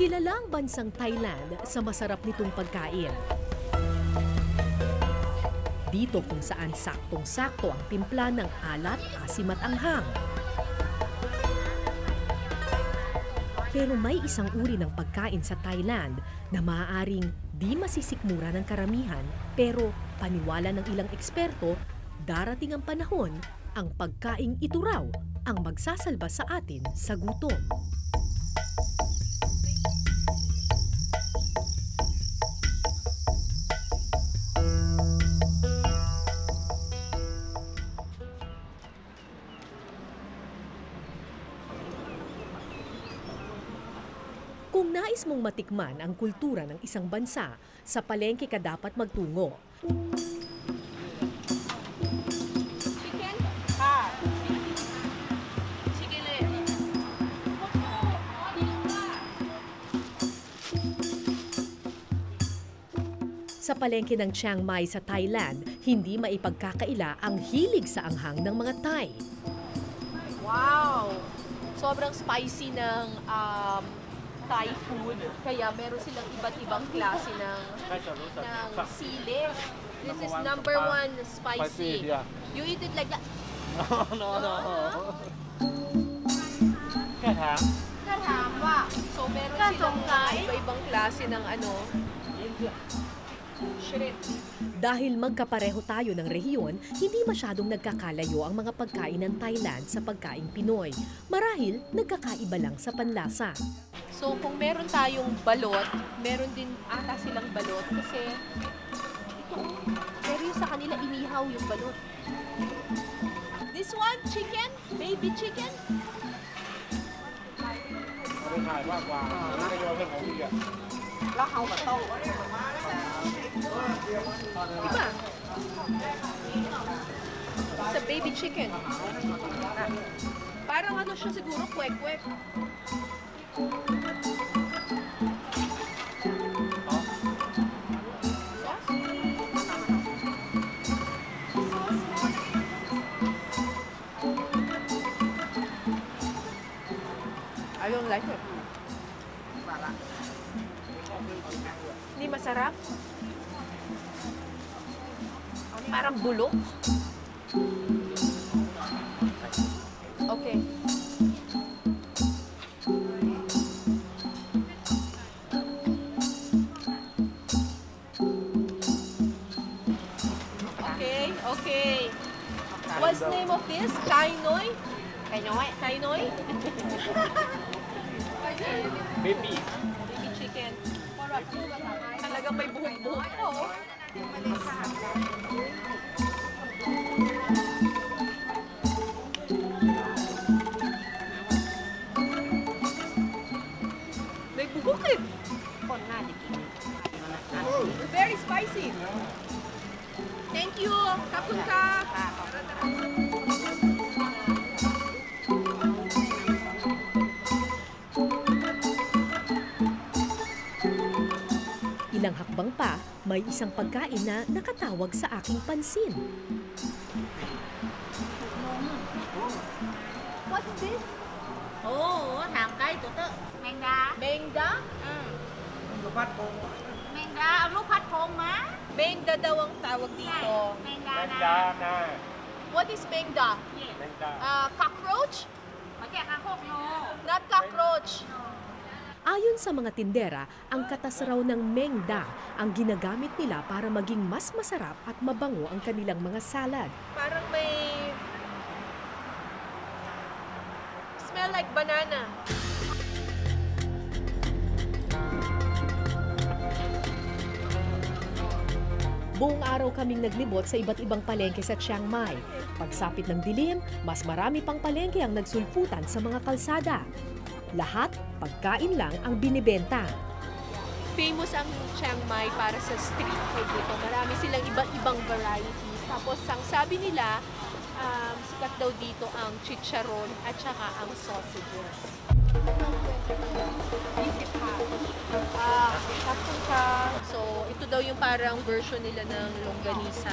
Kilala ang bansang Thailand sa masarap nitong pagkain. Dito kung saan saktong-sakto ang timpla ng alat, asim at anghang. Pero may isang uri ng pagkain sa Thailand na maaaring di masisikmura ng karamihan, pero paniwala ng ilang eksperto, darating ang panahon, ang pagkaing ito raw ang magsasalba sa atin sa gutom. Kung nais mong matikman ang kultura ng isang bansa, sa palengke ka dapat magtungo. Chicken? Ha. Chicken ulit. Sa palengke ng Chiang Mai sa Thailand, hindi maipagkakaila ang hilig sa anghang ng mga Thai. Wow! Sobrang spicy ng Thai food. Kaya meron silang iba't ibang klase ng sili. This is number 1 spicy. You eat it like that? No. แค่ถาม Karama. So meron silang iba-ibang klase ng shrimp. Dahil magkapareho tayo ng rehiyon, hindi masyadong nagkakalayo ang mga pagkain ng Thailand sa pagkaing Pinoy. Marahil nagkakaiba lang sa panlasa. So kung meron tayong balot, meron din ata silang balot kasi ito, pero yung sa kanila inihaw yung balot. This one, chicken? Baby chicken? ไม่ถ่ายมากกว่าไม่โยนเรื่องของพี่อ่ะ แล้วเขากับโต้Diba? It's a baby chicken. Parang siya siguro, kwek-kwek. I don't like it. Hindi masarap. Parang bulok. Okay. Okay. What's the name of this? Kai Noi? Kai Noi? baby Baby chicken. Talagang may buhok-buhok po. May buhok eh. Very spicy. Thank you. Kapun ka. Ilang hakbang pa, may isang pagkain na nakatawag sa aking pansin. What's this? Thảm cây tụi tớ Mèn đá Mengda? Mèn đá, lúc phát phôn má Mengda daw ang tawag dito. Mèn แม đá งดา nè นา What is Mengda? แมงดา Cockroach? Mà chè khá khốc nô Not cockroach. Ayon sa mga tindera, ang katas raw ng mengda ang ginagamit nila para maging mas masarap at mabango ang kanilang mga salad. Parang may smell like banana. Buong araw kaming naglibot sa iba't ibang palengke sa Chiang Mai. Pagsapit ng dilim, mas marami pang palengke ang nagsulputan sa mga kalsada. Lahat, pagkain lang ang binibenta. Famous ang Chiang Mai para sa street food dito. Marami silang iba't ibang varieties. Tapos ang sabi nila, sikat daw dito ang chicharon at saka ang sausages. So, ito daw yung parang version nila ng longganisa.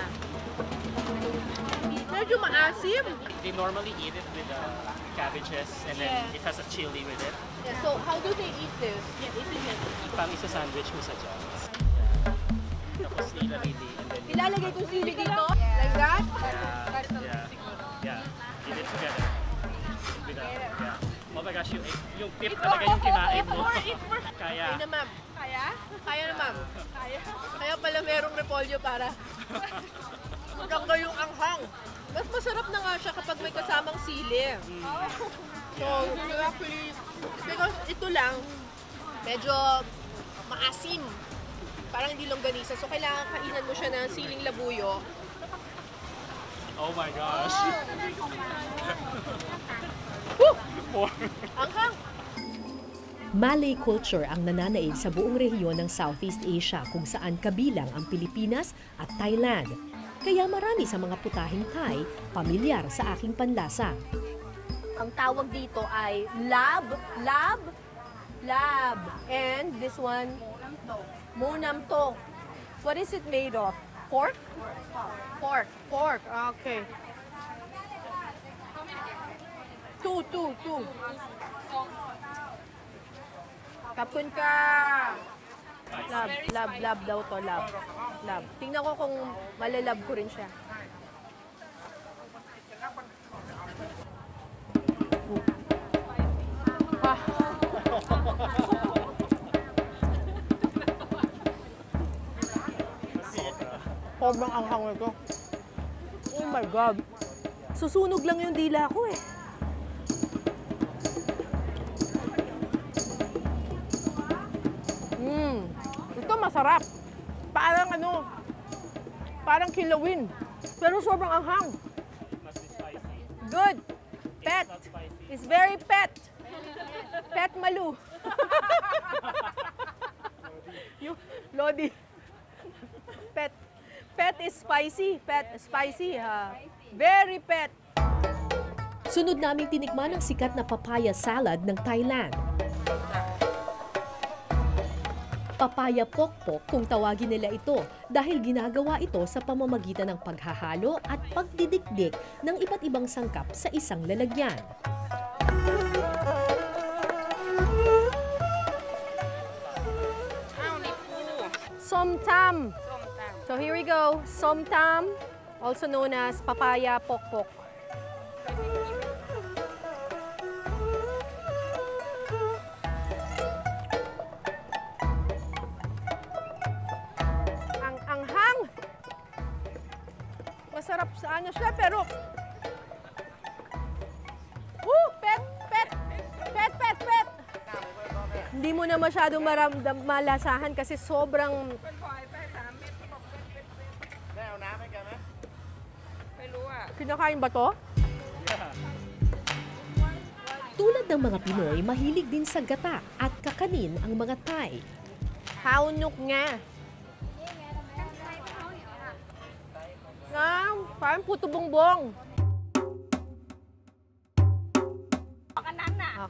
Medyo maasim. They normally eat it with cabbages and then it has a chili with it. Yeah, so how do they eat this? Pang isa sandwich mo sa dyan. Tapos nilalili and then Ilalagay ko sili dito? Like that? yeah. Eat it together. With yeah. Oh my gosh, yung tip talaga yung kinain mo. Kaya. Kaya na, ma'am. Kaya? Kaya na, ma'am. Kaya? Kaya pala merong repolyo para maganda yung anghang. Mas masarap na nga siya kapag may kasamang sili. So, actually, because ito lang, medyo maasim. Parang hindi longganisa. So, kailangan kainan mo siya ng siling labuyo. Oh my gosh. Woo! Anghang! Malay culture ang nananaig sa buong rehiyon ng Southeast Asia kung saan kabilang ang Pilipinas at Thailand. Kaya marami sa mga putahing Thai pamilyar sa aking panlasa. Ang tawag dito ay lab. And this one, Monam to. What is it made of? Pork? Pork. Okay. Two. Kapun ka. Lab daw to, lab. Tingnan ko kung malalab ko rin siya. Sobrang anghang nito. Oh my God. Susunog lang yung dila ko eh. Ito masarap. Parang kilawin. Pero sobrang anghang. Good. Pet. It's very pet. Pet malu. Yung Lodi. Pet is spicy. Very pet. Sunod naming tinikman ang sikat na papaya salad ng Thailand. Papaya pokpok kung tawagin nila ito dahil ginagawa ito sa pamamagitan ng paghahalo at pagdidikdik ng iba't ibang sangkap sa isang lalagyan. Somtam. So here we go. Somtam, also known as papaya pokpok. Ang anghang. Masarap sa ano siya, pero pet. Hindi mo na masyadong malasahan kasi sobrang kinakain ba to? Tulad ng mga Pinoy, mahilig din sa gata at kakanin ang mga Thai. Haunok nga. Parang puto bongbong.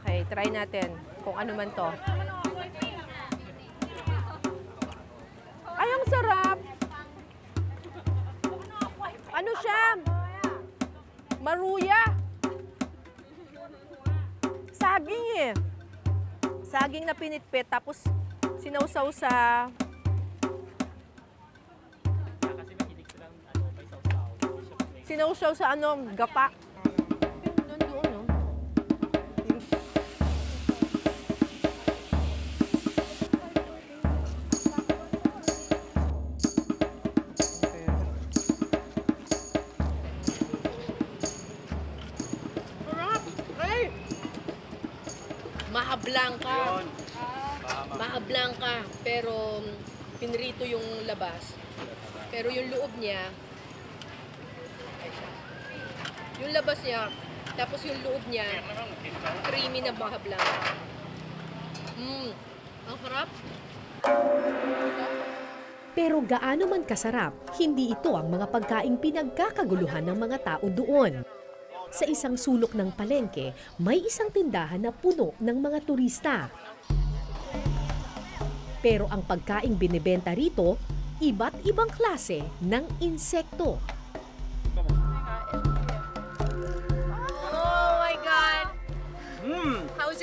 Okay, try natin kung ano man to. Ay, ang sarap! Ano siya? Maruya. Saging eh. Saging na pinitpit tapos sinausaw sa sinausaw sa gapa. Nandoon, no? Maha blanca, pero pinrito yung labas. Pero yung loob niya, yung labas niya, tapos yung loob niya, creamy na maha blanca. Ang harap. Pero gaano man kasarap, hindi ito ang mga pagkaing pinagkakaguluhan ng mga tao doon. Sa isang sulok ng palengke, may isang tindahan na puno ng mga turista. Pero ang pagkaing binibenta rito, iba't ibang klase ng insekto.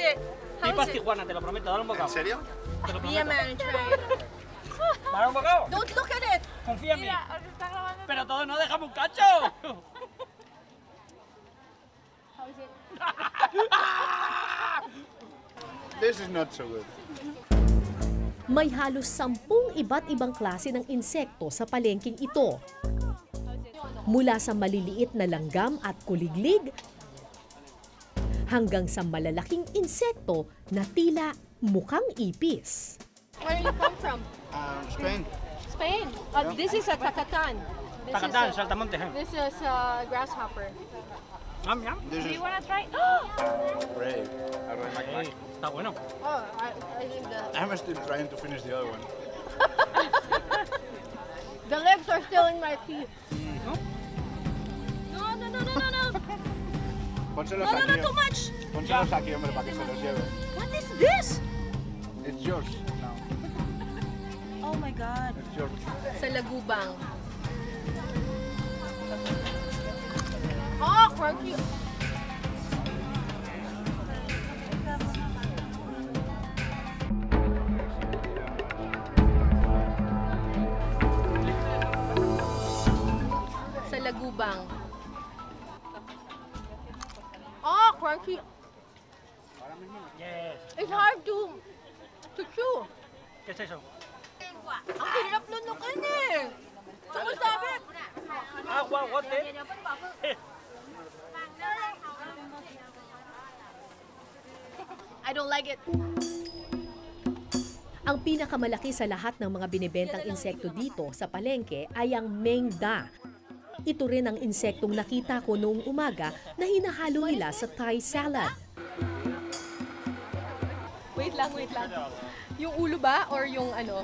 it? How Pipas is it? Tijuana, te lo prometo, dale un bocado. ¿En serio? Te lo Yeah, prometo. man, try it. Dale un bocado. Don't look at it. Confía en mí. Pero todo no dejamos un cacho. How is it? This is not so good. May halos 10 iba't ibang klase ng insekto sa palengking ito. Mula sa maliliit na langgam at kuliglig, hanggang sa malalaking insekto na tila mukhang ipis. Where you come from? Spain. Spain. This is a tacatan. This Tacatán, is a, saltamonte. this is a grasshopper. Yum, yum. This is Wanna try? brave. I really like Ey, está bueno. Oh, I think I'm still trying to finish the other one. the legs are still in my teeth. No, no, no, no, no, no. Pónselos No, no, no, aquí. too much. Pónselos aquí, hombre, para que se los lleve. What is this? It's yours now. Oh my God. It's yours. Sa lagubang. Oh, crunchy. Sa lagubang. Oh, crunchy. Yes. It's hard to chew. ¿Qué es eso? Ang hirap nunukin eh. Sumasabit. Agua, water. I don't like it. Ang pinakamalaki sa lahat ng mga binibentang insekto dito sa palengke ay ang mengda. Ito rin ang insektong nakita ko noong umaga na hinahalo nila sa Thai salad. Wait lang, wait lang. Yung ulo ba or yung ano?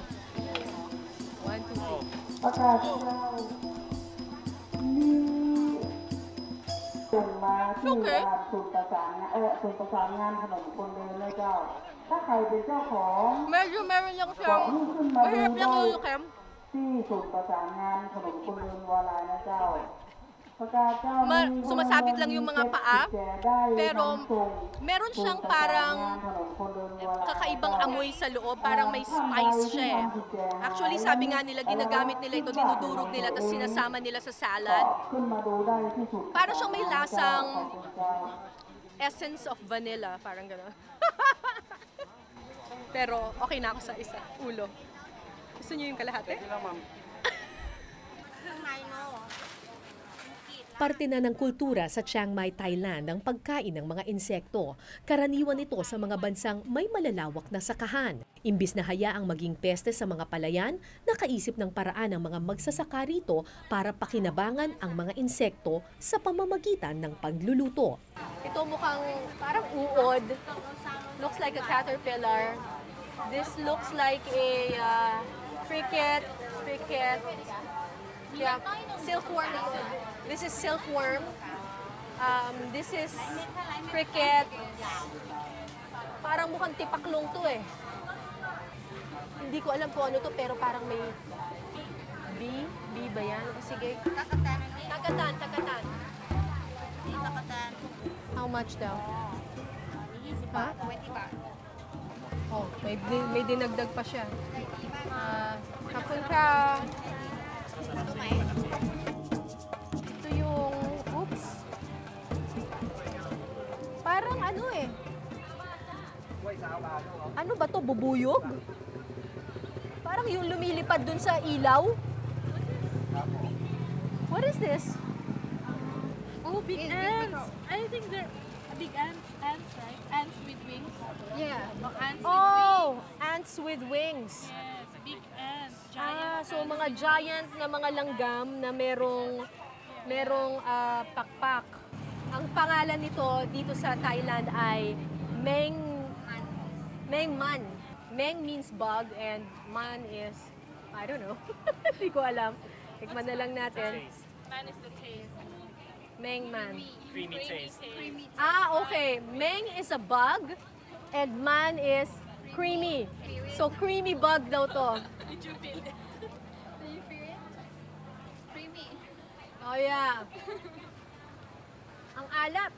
1, 2, 3. ประกาศเรามีส่งมาที่ศูนย์ประสานงานศูนย์ประสานงานถนนคนเดินเลยเจ้า ถ้าใครเป็นเจ้าของ Medyo meron lang บ siyang อกให้ขึ้นมาดู mahirap ได้ lang yung kem. ที่ศูนย์ประสานงานถนนคนเดินวาลายนะเจ้า ประกาศเจ้า Sumasabit lang yung mga paa, ได้ pero นำส่ง meron ศูน siyang ย์ประสาน parang งานถนนคนเดินวาลาย kakaibang amoy sa loob, parang may spice siya eh. Actually, sabi nga nila, ginagamit nila ito, dinudurog nila, tapos sinasama nila sa salad. ขึ้นมาดูได้ที่ศูนย์ Parang siyang may lasang ขอบคุณเจ้า essence of vanilla, parang gano'n. Pero okay na ako sa isa, ulo. Gusto niyo yung kalahati? Parte na ng kultura sa Chiang Mai, Thailand ang pagkain ng mga insekto. Karaniwan ito sa mga bansang may malalawak na sakahan. Imbis na hayaang maging peste sa mga palayan, nakaisip ng paraan ng mga magsasaka rito para pakinabangan ang mga insekto sa pamamagitan ng pagluluto. Ito mukhang parang uod. Looks like a caterpillar. This looks like a cricket. Yeah, silkworm. This is silkworm. This is cricket. Parang mukhang tipaklong to eh. Hindi ko alam kung ano to, pero parang may bee. Bee ba yan? O sige. Takatan. How much daw? Ha? 20 baht. Oh, may dinagdag pa siya. Kapun ka. Ito yung, oops. Parang ano eh. Ano ba to? Bubuyog? Parang yung lumilipad dun sa ilaw. What is this? Oh, big ants. I think they're big ants, right? Ants with wings. Yeah. Oh, ants Oh, ants with wings. with wings. Yes, big ants. Giant So mga giant na mga langgam na merong pakpak. Ang pangalan nito dito sa Thailand ay Mengman. Meng means bug and man is, I don't know. Hindi ko alam. Tikman na lang natin. Man is the taste. Mengman. Creamy taste. Okay. Meng is a bug and man is creamy. So creamy bug daw to. Did you feel it? Did you feel it? Creamy. Oh yeah. Ang alat.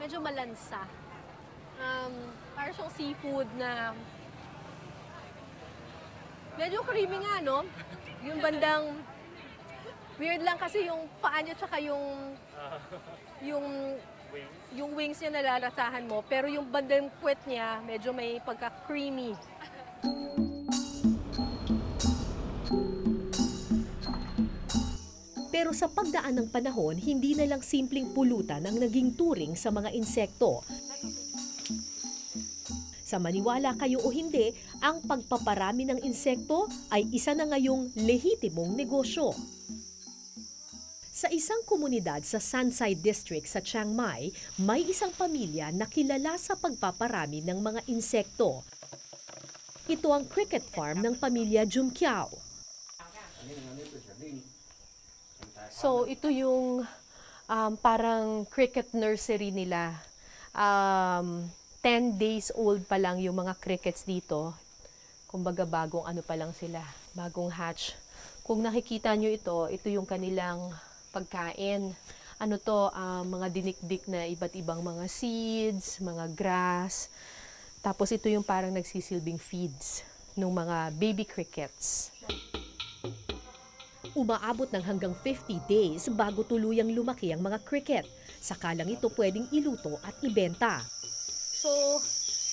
Medyo malansa. Parang siyang seafood na medyo creamy nga, no? Yung bandang weird lang kasi yung paa niya tsaka yung wings niya nalalasahan mo. Pero yung bandang puwet niya, medyo may pagka-creamy. Pero sa pagdaan ng panahon, hindi na lang simpleng pulutan ang naging turing sa mga insekto. Sa maniwala kayo o hindi, ang pagpaparami ng insekto ay isa na ngayong lehitimong negosyo. Sa isang komunidad sa Sunside District sa Chiang Mai, may isang pamilya na kilala sa pagpaparami ng mga insekto. Ito ang cricket farm ng pamilya Jumkiao. So, ito yung parang cricket nursery nila. 10 days old pa lang yung mga crickets dito. Kumbaga bagong ano pa lang sila, bagong hatch. Kung nakikita nyo ito yung kanilang pagkain. Ano to, mga dinikdik na iba't ibang mga seeds, mga grass. Tapos ito yung parang nagsisilbing feeds ng mga baby crickets. Umaabot ng hanggang 50 days bago tuluyang lumaki ang mga cricket. Saka lang ito pwedeng iluto at ibenta. So,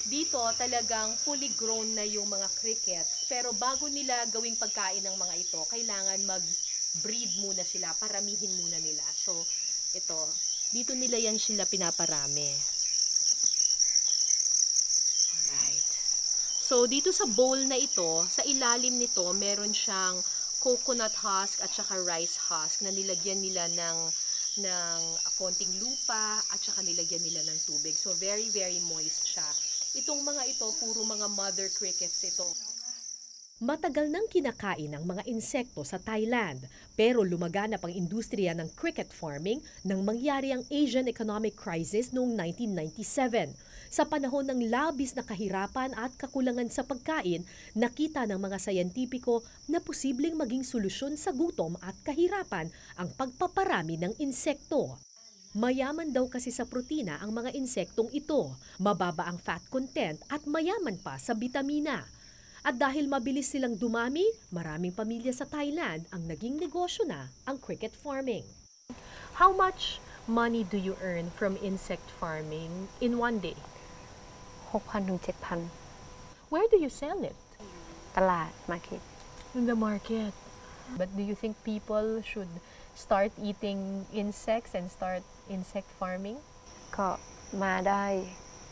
dito talagang fully grown na yung mga crickets. Pero bago nila gawing pagkain ng mga ito, kailangan mag-breed muna sila, paramihin muna nila. So, ito, dito nila yan sila pinaparami. Alright. So, dito sa bowl na ito, sa ilalim nito, meron siyang coconut husk at saka rice husk na nilagyan nila ng konting lupa at saka nilagyan nila ng tubig. So, very, very moist siya. Itong mga ito, puro mga mother crickets ito. Matagal nang kinakain ang mga insekto sa Thailand, pero lumaganap ang industriya ng cricket farming nang mangyari ang Asian Economic Crisis noong 1997. Sa panahon ng labis na kahirapan at kakulangan sa pagkain, nakita ng mga sayentipiko na posibleng maging solusyon sa gutom at kahirapan ang pagpaparami ng insekto. Mayaman daw kasi sa protina ang mga insektong ito, mababa ang fat content at mayaman pa sa bitamina. At dahil mabilis silang dumami, maraming pamilya sa Thailand ang naging negosyo na ang cricket farming. How much money do you earn from insect farming in one day? 6,000 ถึง 7,000 Where do you sell it? ตลาด market In the market. But do you think people should start eating insects and start insect farming? ก็มาได้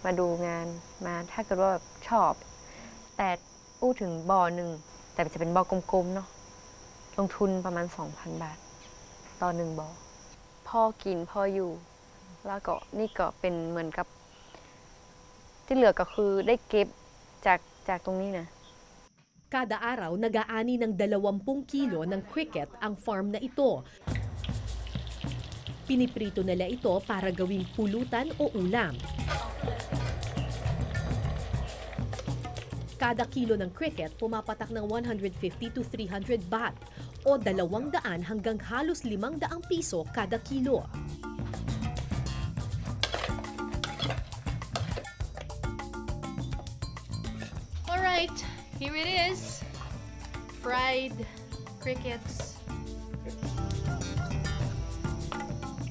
มาดูงานมาถ้าเกิดว่าแบบชอบ แต่พูดถึงบ่อหนึ่งแต่จะเป็นบ่อกลมๆเนาะลงทุนประมาณ 2,000 บาทต่อหนึ่งบ่อพ่อกินพ่ออยู่แล้วก็นี่ก็เป็นเหมือนกับที่เหลือก็คือได้เก็บจากตรงนี้นะ Kada araw, nag-aani ng 20 kilo ng cricket ang farm na ito. Piniprito nila ito para gawing pulutan o ulam. Kada kilo ng cricket pumapatak ng 150 to 300 baht o 200 hanggang halos 500 piso kada kilo. Alright, here it is. Fried crickets.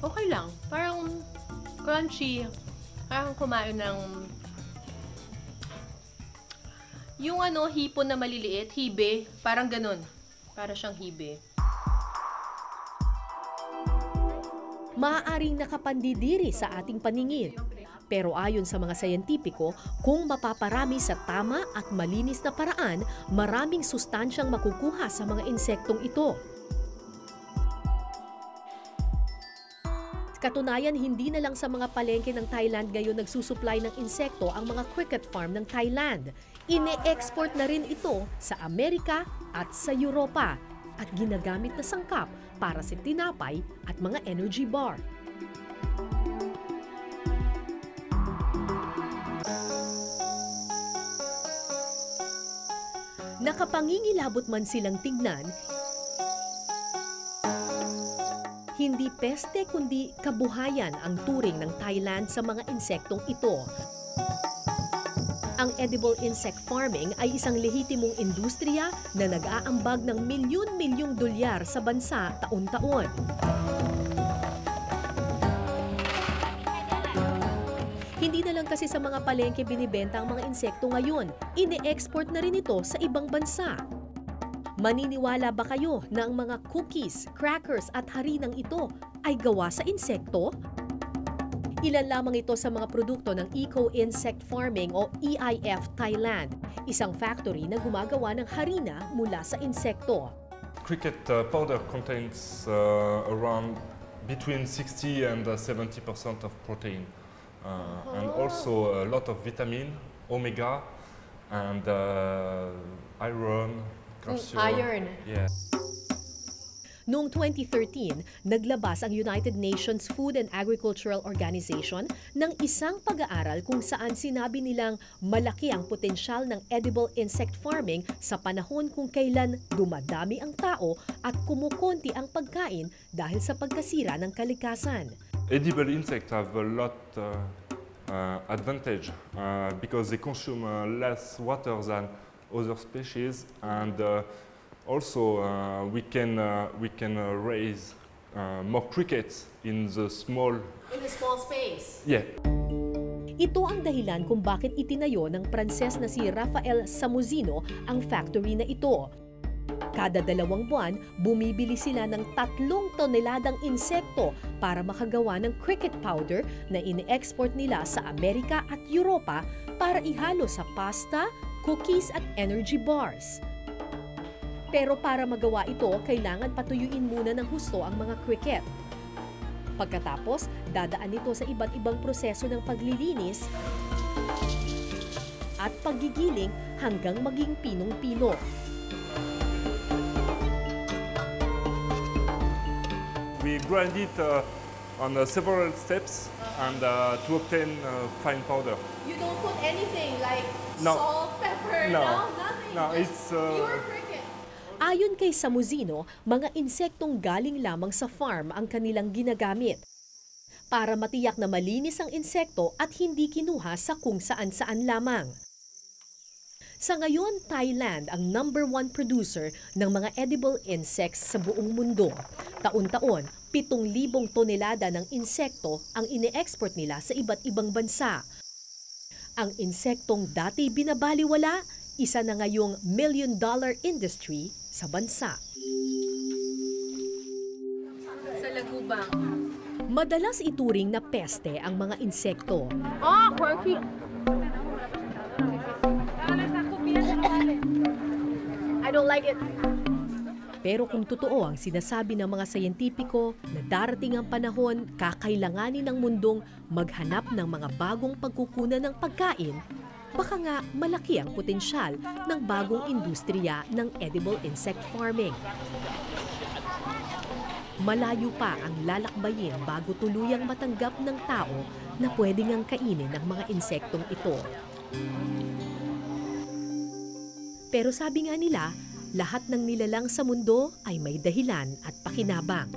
Okay lang. Parang crunchy. Parang kumain ng yung hipon na maliliit, hibe, parang ganun. Para siyang hibe. Maaaring nakapandidiri sa ating paningin. Pero ayon sa mga sayentipiko, kung mapaparami sa tama at malinis na paraan, maraming sustansyang makukuha sa mga insektong ito. Katunayan, hindi na lang sa mga palengke ng Thailand ngayon nagsusupply ng insekto ang mga cricket farm ng Thailand. Ine-export na rin ito sa Amerika at sa Europa at ginagamit na sangkap para sa tinapay at mga energy bar. Nakapangingilabot man silang tignan, hindi peste kundi kabuhayan ang turing ng Thailand sa mga insektong ito. Ang edible insect farming ay isang lehitimong industriya na nag-aambag ng milyon-milyong dolyar sa bansa taon-taon. Hindi na lang kasi sa mga palengke binibenta ang mga insekto ngayon, ine-export na rin ito sa ibang bansa. Maniniwala ba kayo na ang mga cookies, crackers at harinang ito ay gawa sa insekto? Ilan lamang ito sa mga produkto ng Eco Insect Farming o EIF Thailand, isang factory na gumagawa ng harina mula sa insekto. Cricket powder contains around between 60 and 70% of protein, and also a lot of vitamin, omega, and iron, calcium. Iron. Yeah. Noong 2013, naglabas ang United Nations Food and Agricultural Organization ng isang pag-aaral kung saan sinabi nilang malaki ang potensyal ng edible insect farming sa panahon kung kailan dumadami ang tao at kumukonti ang pagkain dahil sa pagkasira ng kalikasan. Edible insects have a lot advantage because they consume less water than other species, and also we can raise more crickets in the small space. Yeah. Ito ang dahilan kung bakit itinayo ng Pranses na si Rafael Samuzino ang factory na ito. Kada 2 buwan, bumibili sila ng 3 toneladang insekto para makagawa ng cricket powder na ini-export nila sa Amerika at Europa para ihalo sa pasta, cookies at energy bars. Pero para magawa ito, kailangan patuyuin muna ng husto ang mga cricket. Pagkatapos, dadaan ito sa iba't ibang proseso ng paglilinis at paggigiling hanggang maging pinong-pino. We grind it on several steps and to obtain fine powder. You don't put anything like No. salt, pepper, No. nothing. No, Just it's pure cricket. Ayon kay Samuzino, mga insektong galing lamang sa farm ang kanilang ginagamit para matiyak na malinis ang insekto at hindi kinuha sa kung saan-saan lamang. Sa ngayon, Thailand ang #1 producer ng mga edible insects sa buong mundo. Taon-taon, 7,000 tonelada ng insekto ang ine-export nila sa iba't ibang bansa. Ang insektong dati binabaliwala, isa na ngayong $1 million industry sa bansa. Sa Lagubang. Madalas ituring na peste ang mga insekto. Oh, quirky. I don't like it. Pero kung totoo ang sinasabi ng mga sayentipiko na darating ang panahon, kakailanganin ng mundong maghanap ng mga bagong pagkukunan ng pagkain, baka nga malaki ang potensyal ng bagong industriya ng edible insect farming. Malayo pa ang lalakbayin bago tuluyang matanggap ng tao na pwede ngang kainin ang mga insektong ito. Pero sabi nga nila, lahat ng nilalang sa mundo ay may dahilan at pakinabang.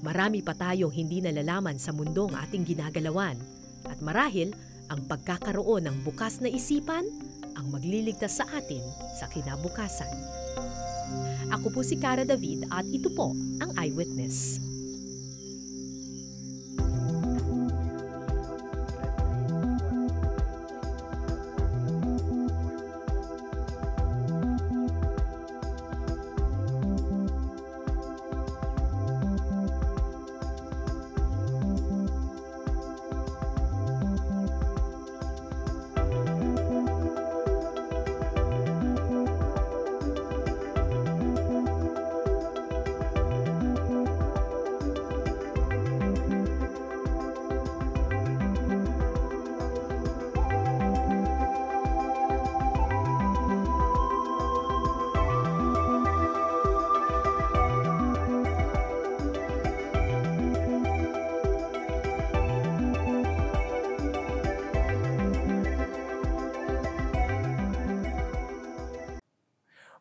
Marami pa tayong hindi nalalaman sa mundong ating ginagalawan. At marahil, ang pagkakaroon ng bukas na isipan ang magliligtas sa atin sa kinabukasan. Ako po si Cara David at ito po ang Eyewitness.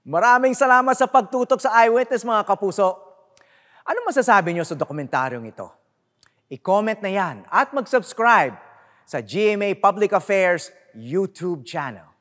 Maraming salamat sa pagtutok sa Eyewitness, mga kapuso. Ano masasabi niyo sa dokumentaryong ito? I-comment na yan at mag-subscribe sa GMA Public Affairs YouTube channel.